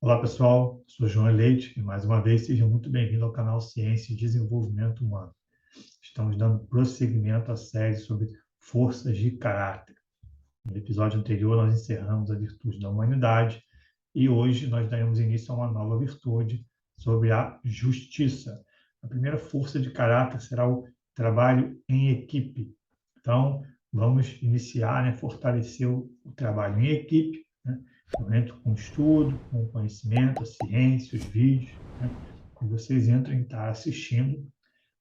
Olá pessoal, sou João Leite e mais uma vez seja muito bem-vindo ao canal Ciência e Desenvolvimento Humano. Estamos dando prosseguimento à série sobre forças de caráter. No episódio anterior nós encerramos a virtude da humanidade e hoje nós daremos início a uma nova virtude sobre a justiça. A primeira força de caráter será o trabalho em equipe. Então, vamos iniciar, fortalecer o trabalho em equipe, Eu entro com o estudo, com o conhecimento, a ciência, os vídeos, E vocês entram em estar assistindo,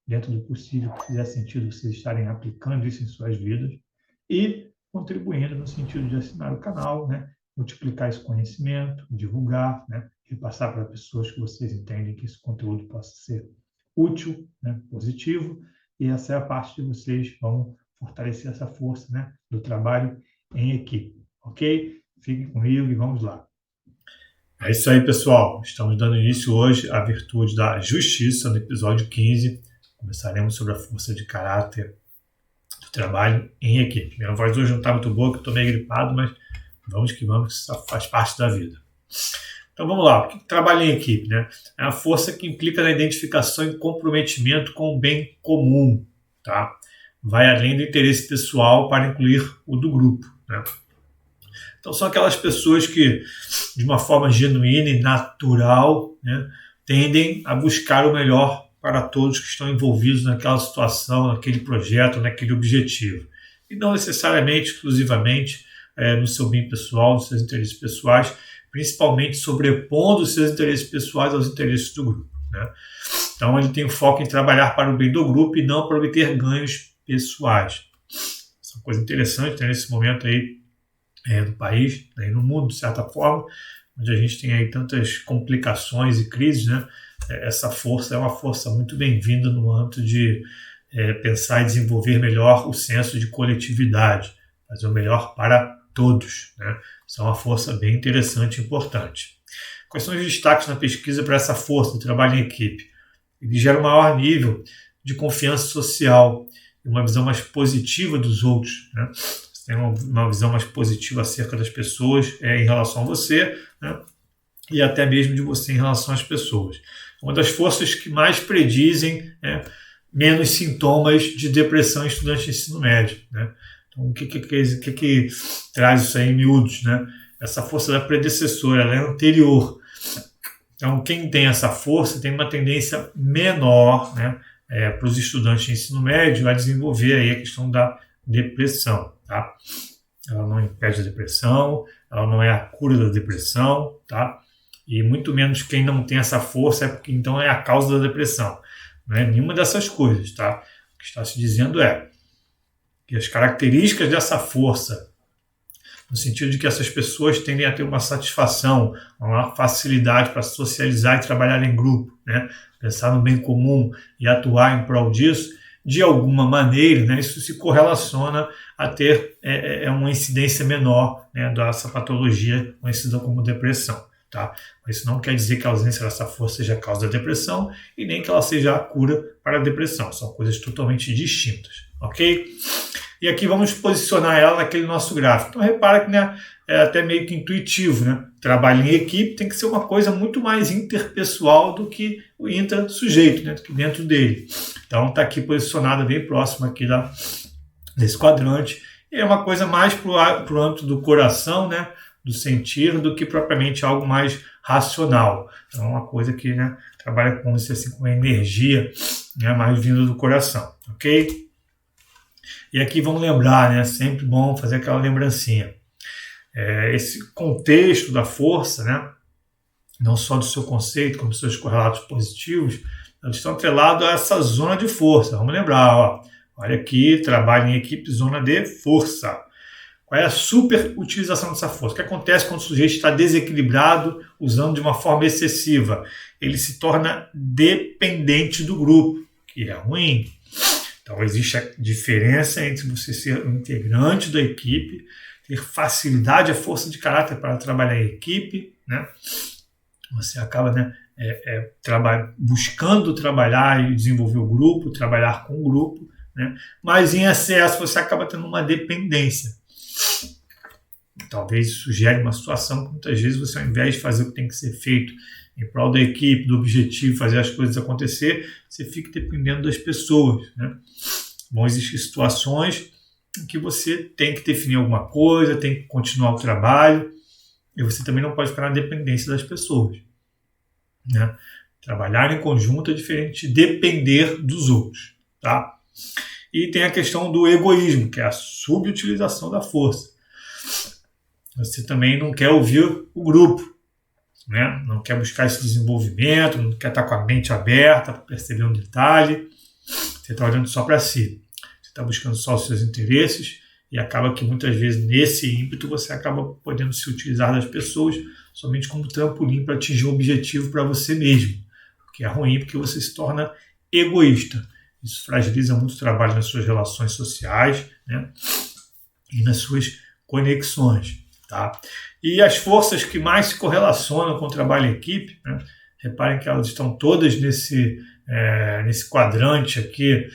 dentro do possível que fizer sentido vocês estarem aplicando isso em suas vidas e contribuindo no sentido de assinar o canal, multiplicar esse conhecimento, divulgar, repassar para pessoas que vocês entendem que esse conteúdo possa ser útil, positivo, e essa é a parte que vocês vão fortalecer essa força, do trabalho em equipe, ok? Fiquem comigo e vamos lá. É isso aí, pessoal. Estamos dando início hoje à virtude da justiça, no episódio 15. Começaremos sobre a força de caráter do trabalho em equipe. Minha voz hoje não está muito boa, que eu estou meio gripado, mas vamos que vamos, que isso faz parte da vida. Então vamos lá. O que trabalho em equipe? É a força que implica na identificação e comprometimento com o bem comum. Tá? Vai além do interesse pessoal para incluir o do grupo. Então são aquelas pessoas que, de uma forma genuína e natural, tendem a buscar o melhor para todos que estão envolvidos naquela situação, naquele projeto, naquele objetivo. E não necessariamente, exclusivamente, no seu bem pessoal, nos seus interesses pessoais, principalmente sobrepondo os seus interesses pessoais aos interesses do grupo. Então ele tem o foco em trabalhar para o bem do grupo e não para obter ganhos pessoais. Essa é uma coisa interessante, nesse momento aí, do país, e no mundo, de certa forma, onde a gente tem aí tantas complicações e crises, essa força é uma força muito bem-vinda no âmbito de pensar e desenvolver melhor o senso de coletividade, fazer o melhor para todos. Isso é uma força bem interessante e importante. Quais são os destaques na pesquisa para essa força do trabalho em equipe? Ele gera um maior nível de confiança social e uma visão mais positiva dos outros, tem uma visão mais positiva acerca das pessoas em relação a você, e até mesmo de você em relação às pessoas. Uma das forças que mais predizem menos sintomas de depressão em estudantes de ensino médio. Então, o que traz isso aí em miúdos? Essa força da predecessora, ela é anterior. Então, quem tem essa força tem uma tendência menor para os estudantes de ensino médio a desenvolver aí a questão da depressão. Tá? Ela não impede a depressão, ela não é a cura da depressão, tá? E muito menos quem não tem essa força é porque então é a causa da depressão. Não é nenhuma dessas coisas, tá? O que está se dizendo é que as características dessa força, no sentido de que essas pessoas tendem a ter uma satisfação, uma facilidade para socializar e trabalhar em grupo, pensar no bem comum e atuar em prol disso, de alguma maneira, isso se correlaciona a ter uma incidência menor dessa patologia conhecida como depressão. Tá? Mas isso não quer dizer que a ausência dessa força seja a causa da depressão e nem que ela seja a cura para a depressão. São coisas totalmente distintas. Ok? E aqui vamos posicionar ela naquele nosso gráfico. Então repara que é até meio que intuitivo. Trabalho em equipe tem que ser uma coisa muito mais interpessoal do que o intra-sujeito, do que dentro dele. Então está aqui posicionada bem próximo aqui desse quadrante. E é uma coisa mais para o âmbito do coração, do sentir, do que propriamente algo mais racional. Então é uma coisa que trabalha com isso assim, com uma energia mais vinda do coração. Ok? E aqui vamos lembrar, sempre bom fazer aquela lembrancinha. Esse contexto da força, não só do seu conceito, como dos seus correlatos positivos, eles estão atrelados a essa zona de força. Vamos lembrar, olha aqui, trabalho em equipe, zona de força. Qual é a superutilização dessa força? O que acontece quando o sujeito está desequilibrado, usando de uma forma excessiva? Ele se torna dependente do grupo, que é ruim. Então, existe a diferença entre você ser um integrante da equipe, ter facilidade, a força de caráter para trabalhar em equipe, Você acaba buscando trabalhar e desenvolver o grupo, trabalhar com o grupo, mas em excesso você acaba tendo uma dependência. Talvez isso gere uma situação que muitas vezes você, ao invés de fazer o que tem que ser feito em prol da equipe, do objetivo, fazer as coisas acontecer, você fica dependendo das pessoas, né? Vão existir situações em que você tem que definir alguma coisa, tem que continuar o trabalho, e você também não pode ficar na dependência das pessoas, né? Trabalhar em conjunto é diferente de depender dos outros, tá? E tem a questão do egoísmo, que é a subutilização da força. Você também não quer ouvir o grupo, né? Não quer buscar esse desenvolvimento, não quer estar com a mente aberta para perceber um detalhe. Você está olhando só para si. Você está buscando só os seus interesses e acaba que muitas vezes nesse ímpeto você acaba podendo se utilizar das pessoas somente como trampolim para atingir um objetivo para você mesmo. O que é ruim porque você se torna egoísta. Isso fragiliza muito o trabalho nas suas relações sociais, né? E nas suas conexões. Tá? E as forças que mais se correlacionam com o trabalho em equipe, né? Reparem que elas estão todas nesse quadrante aqui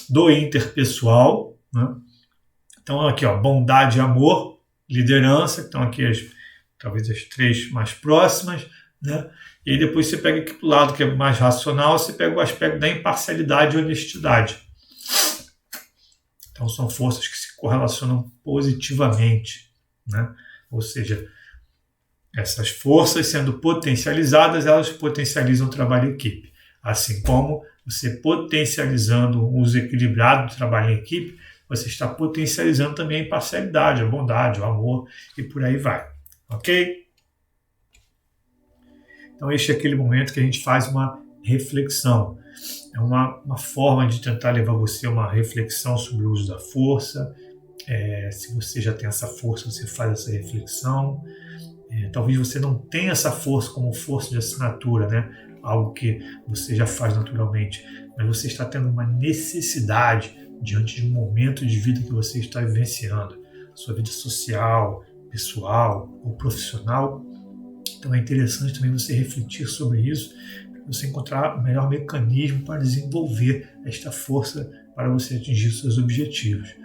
do interpessoal, né? Então aqui, ó, bondade e amor, liderança, que estão aqui talvez as três mais próximas, né? E aí depois você pega aqui do lado que é mais racional, você pega o aspecto da imparcialidade e honestidade. Então são forças que se correlacionam positivamente, né? Ou seja, essas forças sendo potencializadas, elas potencializam o trabalho em equipe. Assim como você potencializando o uso equilibrado do trabalho em equipe, você está potencializando também a imparcialidade, a bondade, o amor e por aí vai. Ok? Então este é aquele momento que a gente faz uma reflexão. É uma forma de tentar levar você a uma reflexão sobre o uso da força. Se você já tem essa força, você faz essa reflexão. Talvez você não tenha essa força como força de assinatura, né? Algo que você já faz naturalmente, mas você está tendo uma necessidade diante de um momento de vida que você está vivenciando, sua vida social, pessoal ou profissional. Então é interessante também você refletir sobre isso, para você encontrar o melhor mecanismo para desenvolver esta força para você atingir seus objetivos.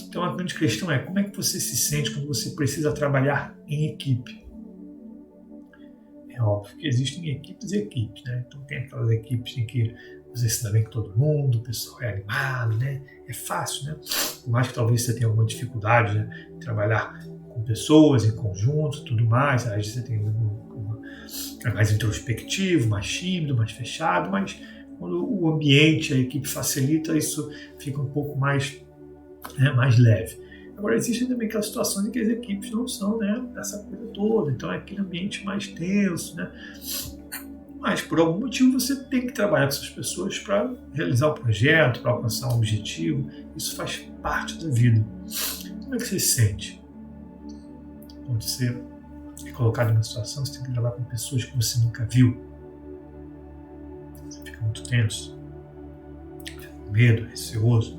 Então a grande questão é como é que você se sente quando você precisa trabalhar em equipe. É óbvio que existem equipes e equipes, né? Então tem aquelas equipes em que você se dá bem com todo mundo, o pessoal é animado, né? É fácil, né? Por mais que talvez você tenha alguma dificuldade, né, em trabalhar com pessoas em conjunto, tudo mais, às vezes você tem é mais introspectivo, mais tímido, mais fechado, mas quando o ambiente, a equipe facilita, isso fica um pouco mais leve. Agora, existem também aquelas situações em que as equipes não são, né, essa coisa toda, então é aquele ambiente mais tenso, né? Mas por algum motivo você tem que trabalhar com essas pessoas para realizar o projeto, para alcançar um objetivo. Isso faz parte da vida. Como é que você se sente? Quando você é colocado em uma situação, você tem que trabalhar com pessoas que você nunca viu. Você fica muito tenso, fica com medo, receoso,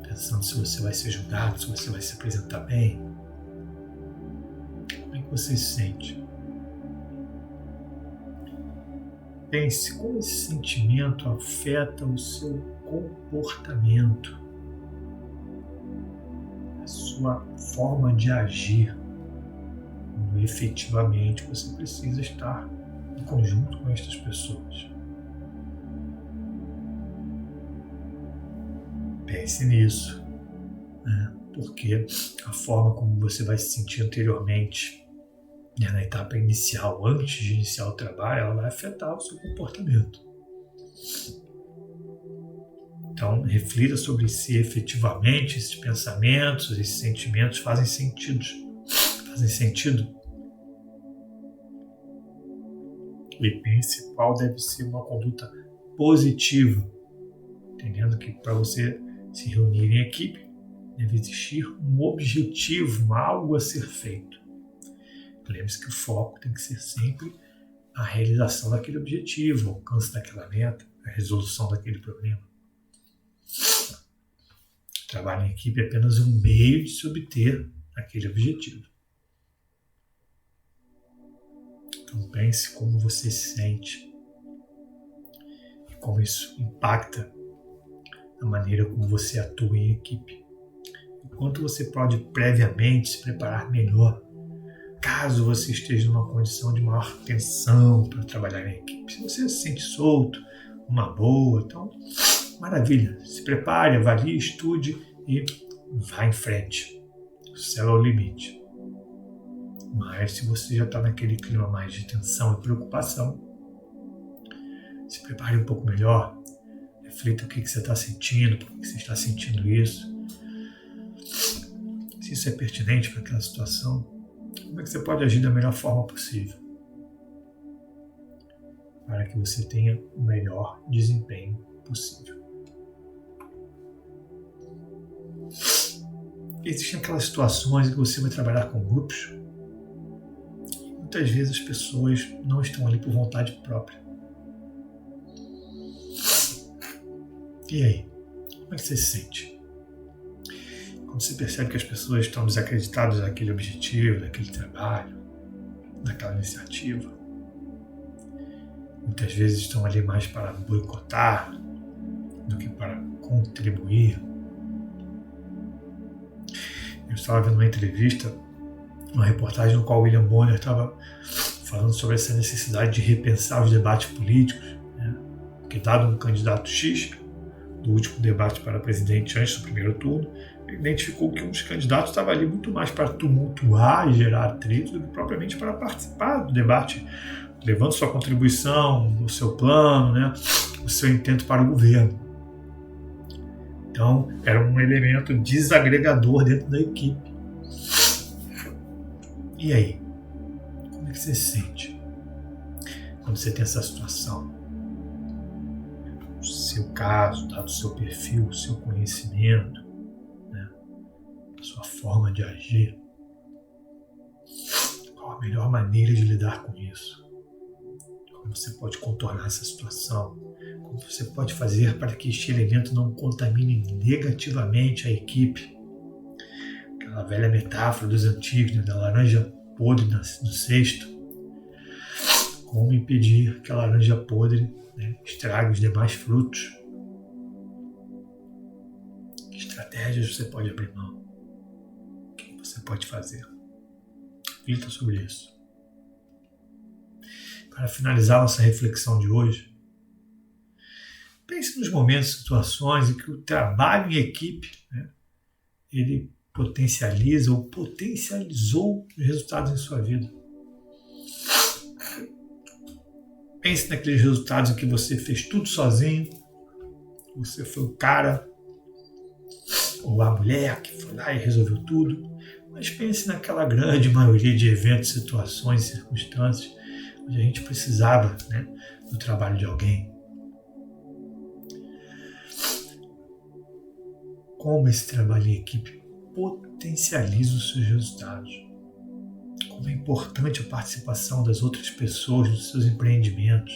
pensando se você vai ser julgado, se você vai se apresentar bem. Como é que você se sente? Pense como esse sentimento afeta o seu comportamento, a sua forma de agir, quando efetivamente você precisa estar em conjunto com estas pessoas. Pense nisso, né? Porque a forma como você vai se sentir anteriormente, na etapa inicial, antes de iniciar o trabalho, ela vai afetar o seu comportamento. Então, reflita sobre se efetivamente esses pensamentos, esses sentimentos fazem sentido. E pense qual deve ser uma conduta positiva, entendendo que para você se reunir em equipe, deve existir um objetivo, algo a ser feito. Lembre-se que o foco tem que ser sempre a realização daquele objetivo, o alcance daquela meta, a resolução daquele problema. O trabalho em equipe é apenas um meio de se obter aquele objetivo. Então pense como você se sente e como isso impacta a maneira como você atua em equipe. O quanto você pode previamente se preparar melhor caso você esteja numa condição de maior tensão para trabalhar em equipe, se você se sente solto, uma boa, então, maravilha. Se prepare, avalie, estude e vá em frente. O céu é o limite. Mas se você já está naquele clima mais de tensão e preocupação, se prepare um pouco melhor, reflita o que você está sentindo, por que você está sentindo isso, se isso é pertinente para aquela situação, como é que você pode agir da melhor forma possível para que você tenha o melhor desempenho possível. Existem aquelas situações em que você vai trabalhar com grupos. Muitas vezes as pessoas não estão ali por vontade própria. E aí? Como é que você se sente? Quando você percebe que as pessoas estão desacreditadas daquele objetivo, daquele trabalho, daquela iniciativa, muitas vezes estão ali mais para boicotar do que para contribuir. Eu estava vendo uma entrevista, uma reportagem no qual o William Bonner estava falando sobre essa necessidade de repensar os debates políticos, né? Porque dado um candidato X, do último debate para presidente antes do primeiro turno, ele identificou que um dos candidatos estava ali muito mais para tumultuar e gerar atrito do que propriamente para participar do debate, levando sua contribuição, o seu plano, né? O seu intento para o governo. Então, era um elemento desagregador dentro da equipe. E aí? Como é que você se sente quando você tem essa situação? O seu caso, dado o seu perfil, o seu conhecimento, né? A sua forma de agir. Qual a melhor maneira de lidar com isso? Como você pode contornar essa situação? Como você pode fazer para que este elemento não contamine negativamente a equipe? Aquela velha metáfora dos antigos, né, da laranja podre no cesto. Como impedir que a laranja podre, né, estrague os demais frutos? Que estratégias você pode abrir mão? O que você pode fazer? Reflita sobre isso. Para finalizar nossa reflexão de hoje, pense nos momentos e situações em que o trabalho em equipe, né, ele potencializa ou potencializou os resultados em sua vida. Pense naqueles resultados em que você fez tudo sozinho, você foi o cara ou a mulher que foi lá e resolveu tudo, mas pense naquela grande maioria de eventos, situações e circunstâncias onde a gente precisava, né, do trabalho de alguém. Como esse trabalho em equipe potencializa os seus resultados. Como é importante a participação das outras pessoas nos seus empreendimentos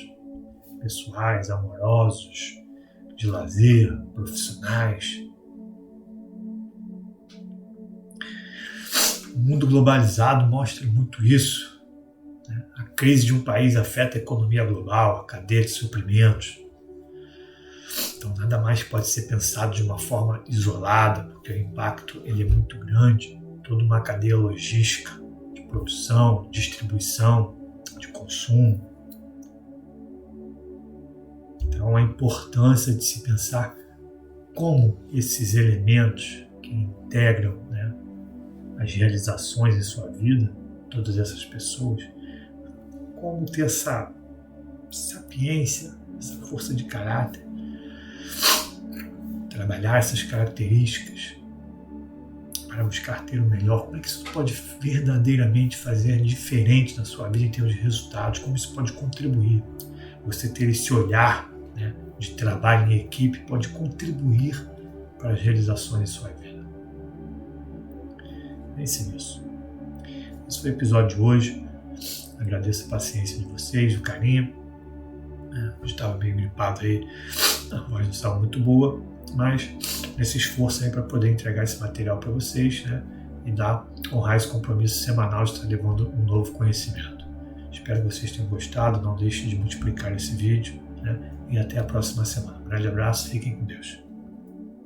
pessoais, amorosos, de lazer, profissionais. O mundo globalizado mostra muito isso. A crise de um país afeta a economia global, a cadeia de suprimentos. Então nada mais pode ser pensado de uma forma isolada, porque o impacto ele é muito grande. Toda uma cadeia logística de produção, distribuição, de consumo. Então a importância de se pensar como esses elementos que integram, né, as realizações em sua vida, todas essas pessoas, como ter essa sapiência, essa força de caráter, trabalhar essas características para buscar ter o melhor. Como é que isso pode verdadeiramente fazer diferente na sua vida em termos de resultados? Como isso pode contribuir? Você ter esse olhar, né, de trabalho em equipe pode contribuir para as realizações em sua vida. Pense nisso. Esse foi o episódio de hoje. Agradeço a paciência de vocês, o carinho. Eu estava bem gripado aí, a voz não estava muito boa, mas nesse esforço aí para poder entregar esse material para vocês, né, e honrar esse compromisso semanal de estar levando um novo conhecimento. Espero que vocês tenham gostado, não deixem de multiplicar esse vídeo, né, e até a próxima semana. Um grande abraço, fiquem com Deus.